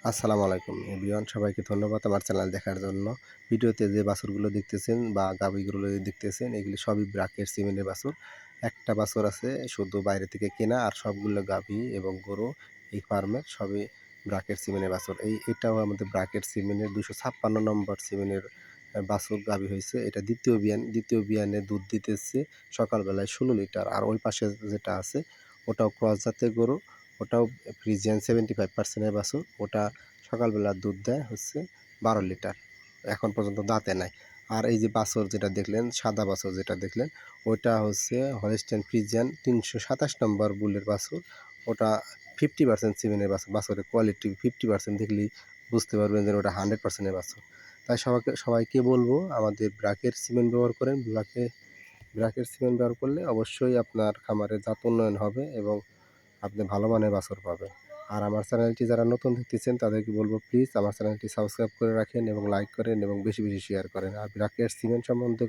আসসালামু আলাইকুম এভরিওয়ান, সবাইকে ধন্যবাদ আমার চ্যানেল দেখার জন্য। ভিডিওতে যে বাছুরগুলো দেখতেছেন বা গাভীগুলো দেখতেছেন এগুলি সবই ব্রাকের সিমেন্টের বাছুর। একটা বাছুর আছে শুধু বাইরে থেকে কেনা, আর সবগুলো গাভী এবং গরু এই ফার্মের সবই ব্রাকের সিমেন্টের বাছুর। এটাও আমাদের ব্রাকের সিমেন্টের 256 নম্বর সিমেন্টের বাছুর গাভী হয়েছে। এটা দ্বিতীয় বিয়ানে দুধ দিতেছে সকালবেলায় 16 লিটার। আর ওই পাশে যেটা আছে ওটাও ক্রস জাতের গরু, ওটাও ফ্রিজিয়ান 75% এর বাছুর। ওটা সকালবেলা দুধ দেয় হচ্ছে 12 লিটার। এখন পর্যন্ত দাঁতে নাই। আর এই যে বাছুর যেটা দেখলেন, সাদা বাছুর যেটা দেখলেন, ওটা হচ্ছে হলস্টাইন ফ্রিজিয়ান 327 নম্বর বুলের বাছুর। ওটা 50% সিমেন্টের বাছুর। বাছুরের কোয়ালিটি 50% দেখলেই বুঝতে পারবেন যে ওটা 100% এর বাছুর। তাই সবাইকে বলবো আমাদের ব্রাকের সিমেন্ট ব্যবহার করেন। ব্রাকের সিমেন্ট ব্যবহার করলে অবশ্যই আপনার খামারের জাত উন্নয়ন হবে এবং আপনি ভালো মানের বাছুর পাবেন। আর আমার চ্যানেলটি যারা নতুন দেখতেছেন তাদেরকে বলব, প্লিজ আমার চ্যানেলটি সাবস্ক্রাইব করে রাখেন এবং লাইক করেন এবং বেশি শেয়ার করেন। আর ব্রাকের সিমেন্ট সম্বন্ধে